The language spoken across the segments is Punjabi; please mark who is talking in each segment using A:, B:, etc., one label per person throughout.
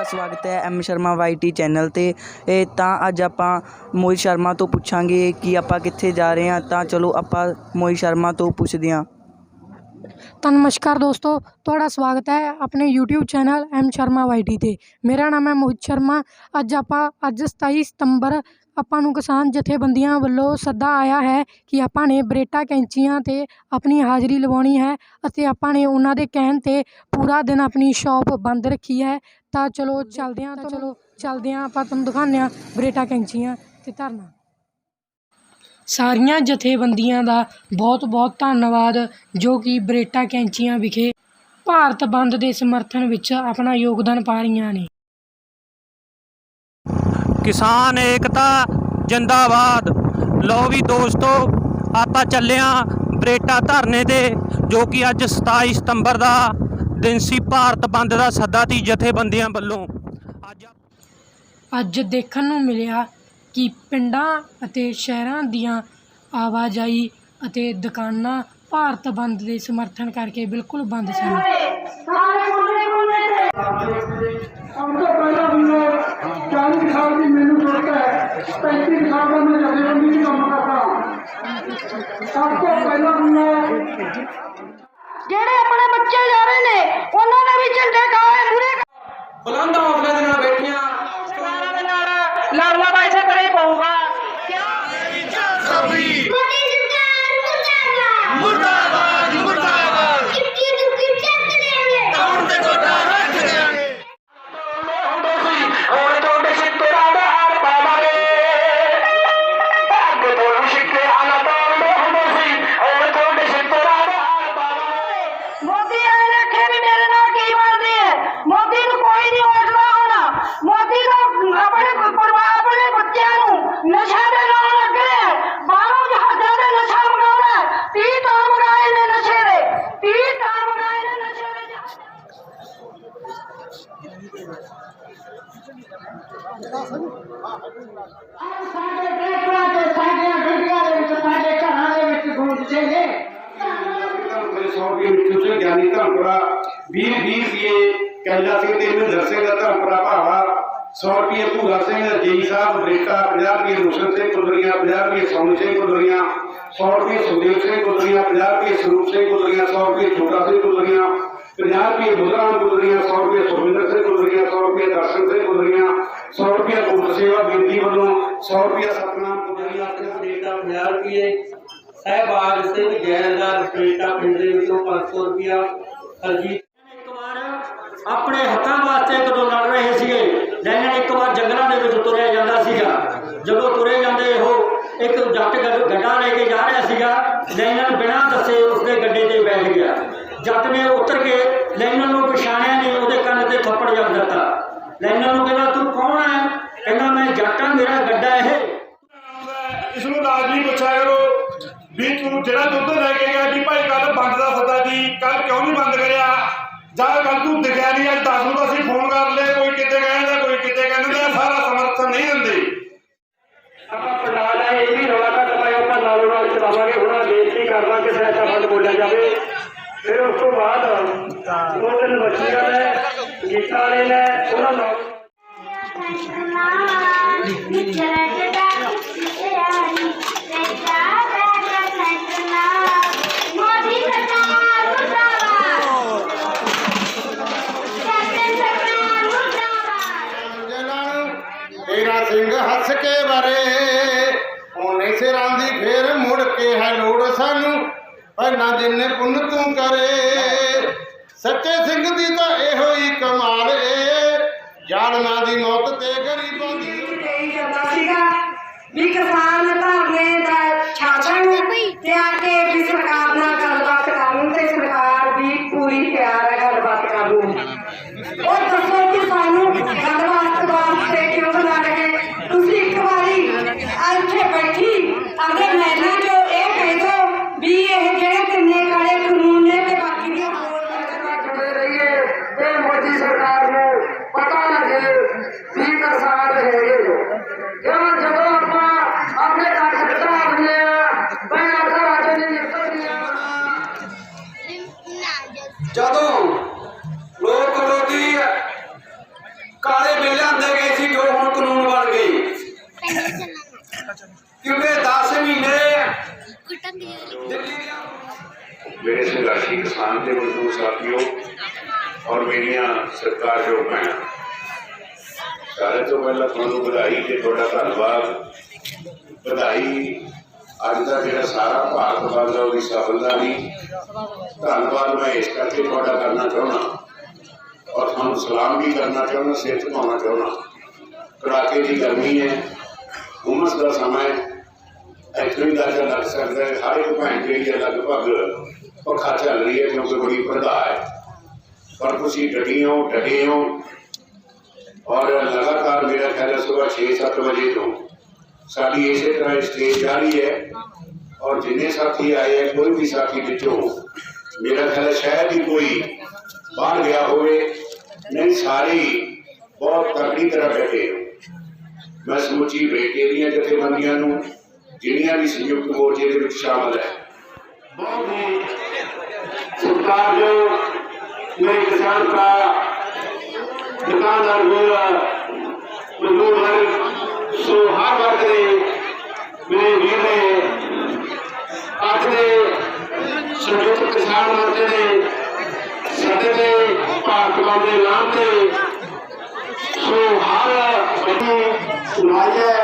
A: स्वागत है एम शर्मा YT चैनल ते अज आप मोहित शर्मा तो पूछांगे कि आप कित्थे जा रहे हैं। तो चलो आप मोहित शर्मा तो पूछते हैं।
B: तो नमस्कार दोस्तों, थोड़ा स्वागत है अपने YouTube channel M Sharma YT ते। मेरा नाम है मोहित शर्मा। अज 27 सितंबर ਆਪਾਂ ਨੂੰ किसान जथेबंदियां ਵੱਲੋਂ सद्दा आया है कि ਆਪਾਂ ने ਬਰੇਟਾ ਕੈਂਚੀਆਂ ਤੇ अपनी हाज़री लवानी है ਅਤੇ ਆਪਾਂ ने ਉਹਨਾਂ ਦੇ ਕਹਿਣ ਤੇ पूरा दिन अपनी शॉप बंद रखी है। तो चलो चलते हैं ਆਪਾਂ ਤੁਹਾਨੂੰ ਦਿਖਾਉਂਦੇ ਹਾਂ ਬਰੇਟਾ ਕੈਂਚੀਆਂ ਤੇ ਧਰਨਾ। ਸਾਰੀਆਂ ਜਥੇਬੰਦੀਆਂ ਦਾ ਬਹੁਤ ਬਹੁਤ ਧੰਨਵਾਦ ਜੋ ਕਿ ਬਰੇਟਾ ਕੈਂਚੀਆਂ ਵਿਖੇ ਭਾਰਤ ਬੰਦ ਦੇ ਸਮਰਥਨ ਵਿੱਚ ਆਪਣਾ ਯੋਗਦਾਨ ਪਾ ਰਹੀਆਂ ਨੇ।
C: किसान एकता जिंदाबाद। लो भी दोस्तों आप चले बरेटा धरने ते जो कि अज 27 सितंबर का दिन सी भारत बंद का सद्दा ती जथेबंदियां वल्लों।
B: अज देखण नूं मिलिया कि पिंडां अते शहरां दियां आवाजाई अते दुकानां भारत बंद के समर्थन करके बिल्कुल बंद सन।
D: ਜਿਹੜੇ ਆਪਣੇ ਬੱਚੇ ਜਾ ਰਹੇ ਨੇ ਉਹਨਾਂ ਨੇ ਵੀ ਝੰਡੇ ਗਾਏ ਪੂਰੇ
E: बुलंद हौसले के नाल बैठियां
D: ਸਰਕਾਰਾਂ ਦੇ ਨਾਲ ਲੜਨਾ ਵੈਸੇ ਕਰੇ ਪਊਗਾ।
E: मुर्दाबाद मुर्दाबाद कौन ते गोटा रख देंगे
D: और ਤੁਹਾਡੇ ਸਿੱਤਰਾਂ ਦਾ ਹਾਰ ਪਾਵਾਂਗੇ ਅੱਗੇ ਤੋਂ ਸਿੱਕੇ ਆਲਾ ਤੋੜਦੇ ਹੁੰਦੇ ਸੀ और ਤੁਹਾਡੇ ਸਿੱਤਰਾਂ ਦਾ ਹਾਰ ਪਾਵਾਂਗੇ। ਮੋਦੀ ਆਏ ਰੱਖੇ ਵੀ ਮੇਰੇ ਨਾਲ ਕੀ ਬਣਦੀ ਹੈ। ਮੋਦੀ ਨੂੰ ਕੋਈ ਨਹੀਂ ਉਠਦਾ ਹੋਣਾ। ਮੋਦੀ ਦਾ ਆਪਣੇ ਪਰਿਵਾਰ ਆਪਣੇ ਬੱਚਿਆਂ ਨੂੰ ਨਸ਼ਾ ਦੇ ਨਾਲ ਲੱਗ ਰਿਹਾ ਹੈ। ਬਾਹਰੋਂ ਜਹਾਜ਼ਾਂ ਦੇ ਨਸ਼ਾ ਮੰਗਾਉਣਾ 30 ਤਾਂ ਮੰਗਾਏ ਨੇ ਨਸ਼ੇ ਦੇ 30 ਤਾਂ ਮੰਗਾਏ ਨੇ ਨਸ਼ੇ ਦੇ। ਸਾਡੇ ਟਰੈਕਟਰਾਂ ਤੇ ਸਾਡੀਆਂ ਗੱਡੀਆਂ ਦੇ ਵਿੱਚ ਸਾਡੇ ਘਰਾਂ ਦੇ ਵਿੱਚ ਗੂੰਜਦੇ ਨੇ।
F: 100 रुपये ज्ञानी धर्मपुरा 20 रुपये कैला सिंह ते महेंद्र सिंह धर्मपुरा भावा 100 रुपये भूरा सिंह जी साहब बरेटा 50 रुपये रोशन सिंह कुलरिया 50 रुपये सोनू सिंह कुलरिया 100 रुपये सुखदेव सिंह कुलरिया 50 रुपये स्वरूप सिंह कुलरिया 100 रुपये छोटा सिंह कुलरिया 50 रुपये बुधराम कुलरिया 100 रुपये सुखविंदर सिंह कुलरिया 100 रुपये दर्शन सिंह कुलरिया 100 रुपये गुप्त सेवा बेदी वालों 100 रुपये सतनाम कुलरिया
E: 50 रुपये सहबाग सिंह जैलदार बरेटा पिंड दे विचों 500 रुपया हरजीत एक बार अपने हकों वास्ते कदों लड़ रहे थे। लैन एक बार जंगलों के तुरया जाता सीगा। जदों तुरे जाते हो एक जट गड्ढा लेके जा रहा सीगा। लैन बिना दसे उसके गड्ढे ते बैठ गया। जट ने उतर के लैन नूं पछाणिया नहीं, उहदे कंन ते थप्पड़ जड़ दिता। लैन नूं कहंदा तू कौन है? कहंदा मैं जट हां, मेरा गड्ढा है।
F: इसनूं लाजमी पुछा करो भी तू ਜਿਹੜਾ ਦੁੱਧ ਲੈ ਕੇ ਗਿਆ ਵੀ ਭਾਈ ਕੱਲ ਬੰਦ ਦਾ ਸੱਦਾ ਸੀ, ਕੱਲ ਕਿਉਂ ਨਹੀਂ ਬੰਦ ਕਰਿਆ? ਜਾਂ ਕੱਲ ਤੂੰ ਦਿਖਿਆ ਨਹੀਂ, ਅੱਜ 10 ਨੂੰ ਤਾਂ ਅਸੀਂ ਫੋਨ ਕਰ ਲਏ, ਕੋਈ ਕਿਤੇ ਕਹਿੰਦਾ ਕੋਈ ਕਿਤੇ ਕਹਿੰਦਾ, ਸਾਰਾ ਸਮਰਥਨ ਨਹੀਂ ਦਿੰਦੇ।
E: ਆਪਾਂ ਪੰਡਾਲ ਹੈ ਇਹ ਵੀ ਰੌਲਾ ਘੱਟ ਪਾਇਆ ਆਪਾਂ ਨਾਲੋਂ ਨਾਲ ਚਲਾਵਾਂਗੇ। ਹੁਣ ਬੇਨਤੀ ਕਰਦਾ ਕਿ ਸਹਾਇਤਾ ਫੰਡ ਬੋਲਿਆ ਜਾਵੇ। ਫਿਰ ਉਸ ਤੋਂ ਬਾਅਦ ਦੋ ਤਿੰਨ ਬੱਚੀਆਂ ਨੇ ਗੀਤਾਂ ਵਾਲੇ ਨੇ ਉਹਨਾਂ ਨਾਲ
F: तेरा सिंह हस के बारे होने सिरां दी फिर मुड़ के है लोड़ सानू पहला जिन्ने पुण्य तू करे। सच्चे सिंह दी तो एहो ही कमाल जालना दी मौत ते गरीबां दी
D: भी किसान धरने का छाछण ते आके भी सरकार नाल गलबात करन ते सरकार भी पूरी तैयार है गलबात करन। और दसो कि सानू गलबात वास्ते क्यों बना रहे? तुसी एक बारी इत्थे बैठी अगर मैदान जो ये कह दो भी ये जेड़े तिन्ने काले कानून ने ते बाकी दी
F: खड़े रहिए ते मोदी सरकार नूं पता लगे
D: ਕਿਉਂ ਜਦੋਂ ਆਪਾਂ ਆਪਣੇ ਘਰ ਖਤਰਾ ਹੁੰਦੇ ਆ ਭੈਣਾਂ ਘਰਾਂ ਚੋਂ ਨਹੀਂ ਨਿਕਲਦੀਆਂ
F: ਜਦੋਂ ਲੋਕ ਵਿਰੋਧੀ ਕਾਲੇ ਬਿੱਲ ਲਿਆਂਦੇ ਗਏ ਸੀ ਜੋ ਹੁਣ ਕਾਨੂੰਨ ਬਣ ਗਏ ਕਿਉਂਕਿ 10 ਮਹੀਨੇ ਦਿੱਲੀ ਦੀਆਂ
G: मेरे संघर्षी किसान के मजदूर साथियों और मेरिया सत्कारयोग भैन सारे तो पहला थोड़ा बधाई ते थोड़ा धन्यवाद। बधाई अज का जो सारा भारत वर्ग है उसकी सफलता नहीं धन्यवाद मैं इस करके थोड़ा करना चाहना और हम सलाम भी करना चाहना सिर झुकाना चाहना। कड़ाके की गर्मी है उमस का समय इतों ही अंदाजा लग सकता है हर एक भैन जी लगभग पखा चल रही है क्योंकि बड़ी प्रधा है पर तुम डटे हो और लगातार मेरा ख्याल है सुबह 6-7 बजे तो साड़ी इस तरह स्टेज जारी है और जिन्हें साथी आए हैं कोई भी साथी पिछों मेरा ख्याल है शायद ही कोई बाहर गया हो नहीं सारे बहुत तगड़ी तरह बैठे हो। मैं समूची ब्रेटे दी जथेबंदियों जिन्नियां भी संयुक्त मोर्चे के शामिल है
F: बहुत ही सत्कारयोग मेरे किसान का दुकानदार मजदूर वर्ग सो हर वर्ग ने मेरे वीर ने अज के संयुक्त किसान मोर्चे ने सदे के भारत बंद के नाम से सो हर बड़ी सुनाई है।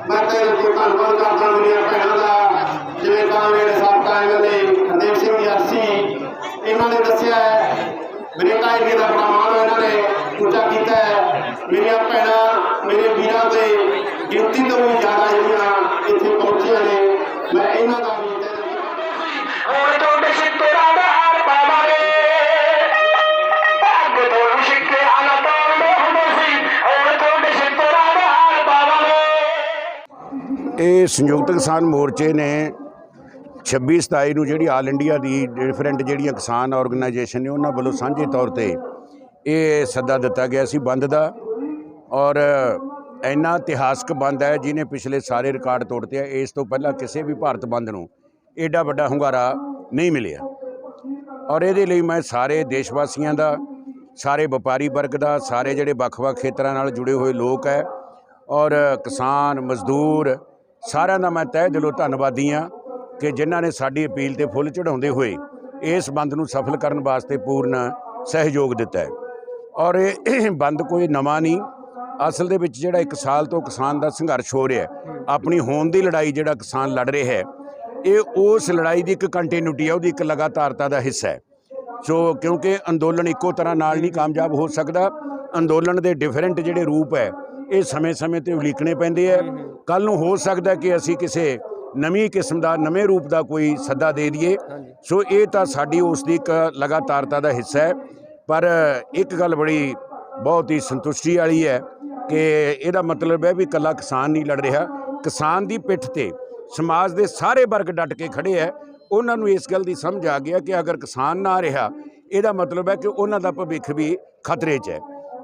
F: मैं तेरे को धन्यवाद करता मेरी भैनों का जिवें मेरे साबका एमएलए हरदेव सिंह यासी इन्होंने दसिया है मेरे कायदे का प्रमाण इन्होंने पूजा किया है। मेरिया भैनां मेरे वीरों के गिनती तो भी ज़्यादा जिहड़ियां इत्थे पहुंचिया ने मैं इन्हों का भी
D: ਹੁਣ ਤੁਹਾਡੇ ਸਿੱਤਰਾਂ ਦਾ ਹਾਰ ਪਾਵਾਂਗੇ ਅੱਗੇ ਤੋਂ ਸਿੱਤਰਾਂ ਨਾ ਤੋੜਦੇ ਹੁੰਦੇ ਸੀ ਹੁਣ ਤੁਹਾਡੇ ਸਿੱਤਰਾਂ ਦਾ ਹਾਰ ਪਾਵਾਂਗੇ।
G: ਇਹ ਸੰਯੁਕਤ ਕਿਸਾਨ ਮੋਰਚੇ ਨੇ 26-27 ਨੂੰ ਜਿਹੜੀ ਆਲ ਇੰਡੀਆ ਦੀ ਡਿਫਰੈਂਟ ਜਿਹੜੀਆਂ ਕਿਸਾਨ ਆਰਗੇਨਾਈਜੇਸ਼ਨ ਨੇ ਉਹਨਾਂ ਵੱਲੋਂ ਸਾਂਝੇ ਤੌਰ ਤੇ ਇਹ ਸੱਦਾ ਦਿੱਤਾ ਗਿਆ ਸੀ ਬੰਦ ਦਾ ਔਰ ਇੰਨਾ ਇਤਿਹਾਸਕ ਬੰਦ ਹੈ ਜਿਹਨੇ ਪਿਛਲੇ ਸਾਰੇ ਰਿਕਾਰਡ ਤੋੜਤੇ ਆ। ਇਸ ਤੋਂ ਪਹਿਲਾਂ ਕਿਸੇ ਵੀ ਭਾਰਤ ਬੰਦ ਨੂੰ ਐਡਾ ਵੱਡਾ ਹੁੰਗਾਰਾ ਨਹੀਂ ਮਿਲਿਆ ਔਰ ਇਹਦੇ ਲਈ ਮੈਂ ਸਾਰੇ ਦੇਸ਼ ਵਾਸੀਆਂ ਦਾ ਸਾਰੇ ਵਪਾਰੀ ਵਰਗ ਦਾ ਸਾਰੇ ਜਿਹੜੇ ਵੱਖ-ਵੱਖ ਖੇਤਰਾਂ ਨਾਲ ਜੁੜੇ ਹੋਏ ਲੋਕ ਹੈ ਔਰ ਕਿਸਾਨ ਮਜ਼ਦੂਰ ਸਾਰਿਆਂ ਦਾ ਮੈਂ ਤਹਿ ਦਿਲੋਂ ਧੰਨਵਾਦੀ ਹਾਂ ਕਿ ਜਿਨ੍ਹਾਂ ਨੇ ਸਾਡੀ ਅਪੀਲ ਤੇ ਫੁੱਲ ਚੜਾਉਂਦੇ ਹੋਏ ਇਸ ਬੰਦ ਨੂੰ ਸਫਲ ਕਰਨ ਵਾਸਤੇ ਪੂਰਨ ਸਹਿਯੋਗ ਦਿੱਤਾ ਹੈ। ਔਰ ਇਹ ਬੰਦ ਕੋਈ ਨਵਾਂ ਨਹੀਂ ਅਸਲ ਦੇ ਵਿੱਚ ਜਿਹੜਾ 1 ਸਾਲ ਤੋਂ ਕਿਸਾਨ ਦਾ ਸੰਘਰਸ਼ ਹੋ ਰਿਹਾ ਆਪਣੀ ਹੋਂਦ ਦੀ ਲੜਾਈ ਜਿਹੜਾ ਕਿਸਾਨ ਲੜ ਰਿਹਾ ਹੈ ਇਹ ਉਸ ਲੜਾਈ ਦੀ ਇੱਕ ਕੰਟੀਨਿਊਟੀ ਹੈ ਉਹਦੀ ਇੱਕ ਲਗਾਤਾਰਤਾ ਦਾ ਹਿੱਸਾ ਹੈ। ਸੋ ਕਿਉਂਕਿ ਅੰਦੋਲਨ ਇੱਕੋ ਤਰ੍ਹਾਂ ਨਾਲ ਨਹੀਂ ਕਾਮਯਾਬ ਹੋ ਸਕਦਾ ਅੰਦੋਲਨ ਦੇ ਡਿਫਰੈਂਟ ਜਿਹੜੇ ਰੂਪ ਹੈ ਇਹ ਸਮੇਂ-ਸਮੇਂ ਤੇ ਉਲੀਕਣੇ ਪੈਂਦੇ ਹੈ। ਕੱਲ੍ਹ ਨੂੰ ਹੋ ਸਕਦਾ ਕਿ ਅਸੀਂ ਕਿਸੇ ਨਵੀਂ ਕਿਸਮ ਦਾ ਨਵੇਂ ਰੂਪ ਦਾ ਕੋਈ ਸੱਦਾ ਦੇ ਦਈਏ ਸੋ ਇਹ ਤਾਂ ਸਾਡੀ ਉਸ ਦੀ ਇੱਕ ਲਗਾਤਾਰਤਾ ਦਾ ਹਿੱਸਾ ਹੈ। ਪਰ ਇੱਕ ਗੱਲ ਬੜੀ ਬਹੁਤ ਹੀ ਸੰਤੁਸ਼ਟੀ ਵਾਲੀ ਹੈ ਕਿ ਇਹਦਾ ਮਤਲਬ ਹੈ ਵੀ ਇਕੱਲਾ ਕਿਸਾਨ ਨਹੀਂ ਲੜ ਰਿਹਾ ਕਿਸਾਨ ਦੀ ਪਿੱਠ ਤੇ ਸਮਾਜ ਦੇ ਸਾਰੇ ਵਰਗ ਡਟ ਕੇ ਖੜੇ ਹੈ। ਉਹਨਾਂ ਨੂੰ ਇਸ ਗੱਲ ਦੀ ਸਮਝ ਆ ਗਿਆ ਕਿ ਅਗਰ ਕਿਸਾਨ ਨਾ ਰਿਹਾ ਇਹਦਾ ਮਤਲਬ ਹੈ ਕਿ ਉਹਨਾਂ ਦਾ ਭਵਿੱਖ ਵੀ ਖਤਰੇ 'ਚ ਹੈ।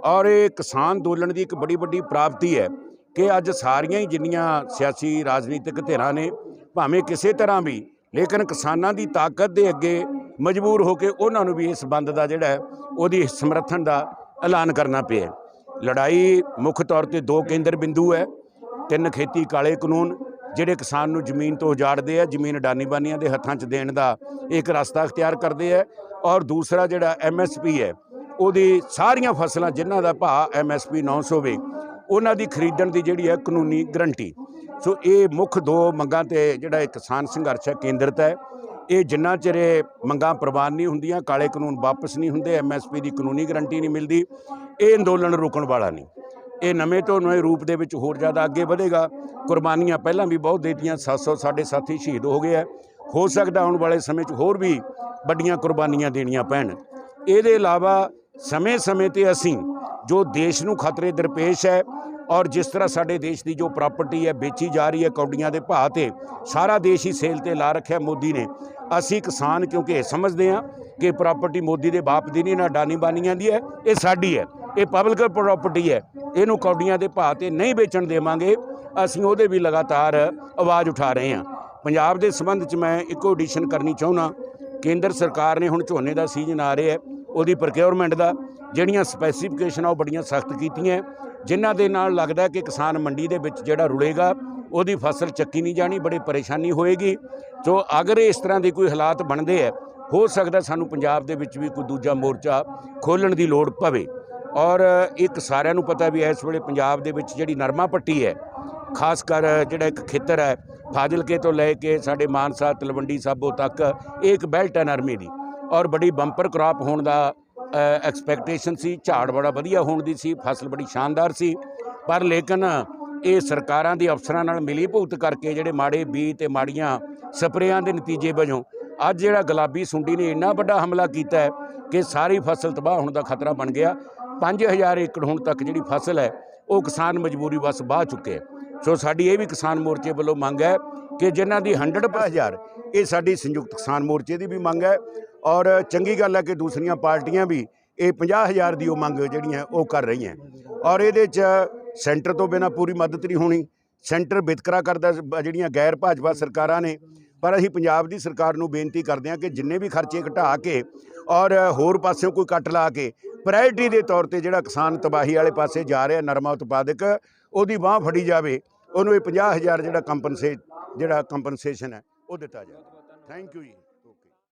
G: ਔਰ ਇਹ ਕਿਸਾਨ ਅੰਦੋਲਨ ਦੀ ਇੱਕ ਬੜੀ ਵੱਡੀ ਪ੍ਰਾਪਤੀ ਹੈ ਕਿ ਅੱਜ ਸਾਰੀਆਂ ਹੀ ਜਿੰਨੀਆਂ ਸਿਆਸੀ ਰਾਜਨੀਤਿਕ ਧਿਰਾਂ ਨੇ ਭਾਵੇਂ ਕਿਸੇ ਤਰ੍ਹਾਂ ਵੀ ਲੇਕਿਨ ਕਿਸਾਨਾਂ ਦੀ ਤਾਕਤ ਦੇ ਅੱਗੇ ਮਜਬੂਰ ਹੋ ਕੇ ਉਹਨਾਂ ਨੂੰ ਵੀ ਇਸ ਬੰਦ ਦਾ ਜਿਹੜਾ ਹੈ ਉਹਦੀ ਸਮਰਥਨ ਦਾ ਐਲਾਨ ਕਰਨਾ ਪਿਆ। ਲੜਾਈ ਮੁੱਖ ਤੌਰ ਤੇ 2 ਕੇਂਦਰ ਬਿੰਦੂ ਹੈ। 3 ਖੇਤੀ ਕਾਲੇ ਕਾਨੂੰਨ ਜਿਹੜੇ ਕਿਸਾਨ ਨੂੰ ਜ਼ਮੀਨ ਤੋਂ ਉਜਾੜਦੇ ਆ ਜ਼ਮੀਨ ਅਡਾਨੀ ਬਾਨੀਆਂ ਦੇ ਹੱਥਾਂ 'ਚ ਦੇਣ ਦਾ ਇੱਕ ਰਸਤਾ ਅਖਤਿਆਰ ਕਰਦੇ ਆ ਔਰ ਦੂਸਰਾ ਜਿਹੜਾ MSP ਹੈ ਉਹਦੀ ਸਾਰੀਆਂ ਫਸਲਾਂ ਜਿਨ੍ਹਾਂ ਦਾ ਭਾਅ MSP 900 ਹੋਵੇ ਉਹਨਾਂ ਦੀ ਖਰੀਦਣ ਦੀ ਜਿਹੜੀ ਹੈ ਕਾਨੂੰਨੀ ਗਰੰਟੀ। ਸੋ ਇਹ ਮੁੱਖ 2 ਮੰਗਾਂ ਤੇ ਜਿਹੜਾ ਇਹ ਕਿਸਾਨ ਸੰਘਰਸ਼ ਹੈ ਕੇਂਦਰਿਤ ਹੈ। ਇਹ ਜਿੰਨਾ ਚਿਰ ਮੰਗਾਂ ਪ੍ਰਵਾਨ ਨਹੀਂ ਹੁੰਦੀਆਂ ਕਾਲੇ ਕਾਨੂੰਨ ਵਾਪਸ ਨਹੀਂ ਹੁੰਦੇ MSP ਦੀ ਕਾਨੂੰਨੀ ਗਰੰਟੀ ਨਹੀਂ ਮਿਲਦੀ ਇਹ ਅੰਦੋਲਨ ਰੁਕਣ ਵਾਲਾ ਨਹੀਂ। ਇਹ ਨਵੇਂ ਤੋਂ ਨਵੇਂ ਰੂਪ ਦੇ ਵਿੱਚ ਹੋਰ ਜ਼ਿਆਦਾ ਅੱਗੇ ਵਧੇਗਾ। ਕੁਰਬਾਨੀਆਂ ਪਹਿਲਾਂ ਵੀ ਬਹੁਤ ਦੇਤੀਆਂ 700 ਸਾਡੇ ਸਾਥੀ ਸ਼ਹੀਦ ਹੋ ਗਏ ਹੈ। ਹੋ ਸਕਦਾ ਆਉਣ ਵਾਲੇ ਸਮੇਂ 'ਚ ਹੋਰ ਵੀ ਵੱਡੀਆਂ ਕੁਰਬਾਨੀਆਂ ਦੇਣੀਆਂ ਪੈਣ। ਇਹਦੇ ਇਲਾਵਾ ਸਮੇਂ-ਸਮੇਂ ਤੇ ਅਸੀਂ ਜੋ ਦੇਸ਼ ਨੂੰ ਖਤਰੇ ਦਰਪੇਸ਼ ਹੈ ਔਰ ਜਿਸ ਤਰ੍ਹਾਂ ਸਾਡੇ ਦੇਸ਼ ਦੀ ਜੋ ਪ੍ਰਾਪਰਟੀ ਹੈ ਵੇਚੀ ਜਾ ਰਹੀ ਹੈ ਕੌਡੀਆਂ ਦੇ ਭਾਅ ਤੇ ਸਾਰਾ ਦੇਸ਼ ਹੀ ਸੇਲ ਤੇ ਲਾ ਰੱਖਿਆ ਮੋਦੀ ਨੇ। ਅਸੀਂ ਕਿਸਾਨ ਕਿਉਂਕਿ ਇਹ ਸਮਝਦੇ ਹਾਂ ਕਿ ਪ੍ਰਾਪਰਟੀ ਮੋਦੀ ਦੇ ਬਾਪ ਦੀ ਨਹੀਂ ਨਾ ਅਡਾਨੀ ਬਾਨੀਆਂ ਦੀ ਹੈ ਇਹ ਸਾਡੀ ਹੈ ਇਹ ਪਬਲਿਕ ਪ੍ਰਾਪਰਟੀ ਹੈ, ਇਹਨੂੰ ਕੌਡੀਆਂ ਦੇ ਭਾਅ ਤੇ ਨਹੀਂ ਵੇਚਣ ਦੇਵਾਂਗੇ। ਅਸੀਂ ਉਹਦੇ ਵੀ ਲਗਾਤਾਰ ਆਵਾਜ਼ ਉਠਾ ਰਹੇ ਹਾਂ। ਪੰਜਾਬ ਦੇ ਸੰਬੰਧ 'ਚ ਮੈਂ ਇੱਕੋ ਐਡੀਸ਼ਨ ਕਰਨੀ ਚਾਹੁੰਦਾ। ਕੇਂਦਰ ਸਰਕਾਰ ਨੇ ਹੁਣ ਝੋਨੇ ਦਾ ਸੀਜ਼ਨ ਆ ਰਿਹਾ, ਉਹਦੀ ਪ੍ਰੋਕਿਉਰਮੈਂਟ ਦਾ ਜਿਹੜੀਆਂ ਸਪੈਸੀਫਿਕੇਸ਼ਨਾਂ ਉਹ ਬੜੀਆਂ ਸਖਤ ਕੀਤੀਆਂ, ਜਿਨ੍ਹਾਂ ਦੇ ਨਾਲ ਲੱਗਦਾ ਕਿ ਕਿਸਾਨ ਮੰਡੀ ਦੇ ਵਿੱਚ ਜਿਹੜਾ ਰੁਲੇਗਾ ਉਹਦੀ ਫਸਲ ਚੱਕੀ ਨਹੀਂ ਜਾਣੀ, ਬੜੀ ਪਰੇਸ਼ਾਨੀ ਹੋਏਗੀ। ਸੋ ਅਗਰ ਇਸ ਤਰ੍ਹਾਂ ਦੇ ਕੋਈ ਹਾਲਾਤ ਬਣਦੇ ਹੈ, ਹੋ ਸਕਦਾ ਸਾਨੂੰ ਪੰਜਾਬ ਦੇ ਵਿੱਚ ਵੀ ਕੋਈ ਦੂਜਾ ਮੋਰਚਾ ਖੋਲ੍ਹਣ ਦੀ ਲੋੜ ਪਵੇ। ਔਰ ਇੱਕ ਸਾਰਿਆਂ ਨੂੰ ਪਤਾ ਵੀ ਇਸ ਵੇਲੇ ਪੰਜਾਬ ਦੇ ਵਿੱਚ ਜਿਹੜੀ ਨਰਮਾ ਪੱਟੀ ਹੈ, ਖਾਸ ਕਰ ਜਿਹੜਾ ਇੱਕ ਖੇਤਰ ਹੈ ਫਾਜ਼ਿਲਕੇ ਤੋਂ ਲੈ ਕੇ ਸਾਡੇ ਮਾਨਸਾ ਤਲਵੰਡੀ ਸਾਬੋ ਤੱਕ, ਇਹ ਇੱਕ ਬੈਲਟ ਹੈ ਨਰਮੇ ਦੀ, ਔਰ ਬੜੀ ਬੰਪਰ ਕ੍ਰਾਪ ਹੋਣ ਦਾ ਐਕਸਪੈਕਟੇਸ਼ਨ ਸੀ। ਝਾੜ ਬੜਾ ਵਧੀਆ ਹੋਣ ਦੀ ਸੀ, ਫਸਲ ਬੜੀ ਸ਼ਾਨਦਾਰ ਸੀ, ਪਰ ਲੇਕਿਨ ਇਹ ਸਰਕਾਰਾਂ ਦੇ ਅਫਸਰਾਂ ਨਾਲ ਮਿਲੀ ਭੁਗਤ ਕਰਕੇ ਜਿਹੜੇ ਮਾੜੇ ਬੀਜ ਤੇ ਮਾੜੀਆਂ ਸਪਰੇਆਂ ਦੇ ਨਤੀਜੇ ਵਜੋਂ ਅੱਜ ਜਿਹੜਾ ਗੁਲਾਬੀ ਸੁੰਡੀ ਨੇ ਇੰਨਾ ਵੱਡਾ ਹਮਲਾ ਕੀਤਾ ਹੈ ਕਿ ਸਾਰੀ ਫਸਲ ਤਬਾਹ ਹੋਣ ਦਾ ਖਤਰਾ ਬਣ ਗਿਆ। 5000 ਏਕੜ ਹੁਣ ਤੱਕ ਜਿਹੜੀ ਫਸਲ ਹੈ ਉਹ ਕਿਸਾਨ ਮਜਬੂਰੀ ਵਸ ਵਾਹ ਚੁੱਕੇ। ਸੋ ਸਾਡੀ ਇਹ ਵੀ ਕਿਸਾਨ ਮੋਰਚੇ ਵੱਲੋਂ ਮੰਗ ਹੈ ਕਿ ਜਿਨ੍ਹਾਂ ਦੀ 100,000 ਇਹ ਸਾਡੀ ਸੰਯੁਕਤ ਕਿਸਾਨ ਮੋਰਚੇ ਦੀ ਵੀ ਮੰਗ ਹੈ। ਔਰ ਚੰਗੀ ਗੱਲ ਹੈ ਕਿ ਦੂਸਰੀਆਂ ਪਾਰਟੀਆਂ ਵੀ ਇਹ 50,000 ਦੀ ਉਹ ਮੰਗ ਜਿਹੜੀਆਂ ਉਹ ਕਰ ਰਹੀਆਂ। ਔਰ ਇਹਦੇ 'ਚ ਸੈਂਟਰ ਤੋਂ ਬਿਨਾਂ ਪੂਰੀ ਮਦਦ ਨਹੀਂ ਹੋਣੀ। ਸੈਂਟਰ ਵਿਤਕਰਾ ਕਰਦਾ ਜਿਹੜੀਆਂ ਗੈਰ ਭਾਜਪਾ ਸਰਕਾਰਾਂ ਨੇ, ਪਰ ਅਸੀਂ ਪੰਜਾਬ ਦੀ ਸਰਕਾਰ ਨੂੰ ਬੇਨਤੀ ਕਰਦੇ ਹਾਂ ਕਿ ਜਿੰਨੇ ਵੀ ਖਰਚੇ ਘਟਾ ਕੇ ਔਰ ਹੋਰ ਪਾਸਿਓਂ ਕੋਈ ਕੱਟ ਲਾ ਕੇ ਪ੍ਰਾਇਰਟੀ ਦੇ ਤੌਰ ਤੇ ਜਿਹੜਾ ਕਿਸਾਨ ਤਬਾਹੀ ਵਾਲੇ ਪਾਸੇ ਜਾ ਰਿਹਾ ਨਰਮਾ ਉਤਪਾਦਕ, ਉਹਦੀ ਬਾਂਹ ਫੜੀ ਜਾਵੇ, ਉਹਨੂੰ ਇਹ 50,000 ਜਿਹੜਾ ਕੰਪਨਸੇਸ਼ਨ ਹੈ ਉਹ ਦਿੱਤਾ ਜਾਵੇ। ਥੈਂਕ ਯੂ ਜੀ।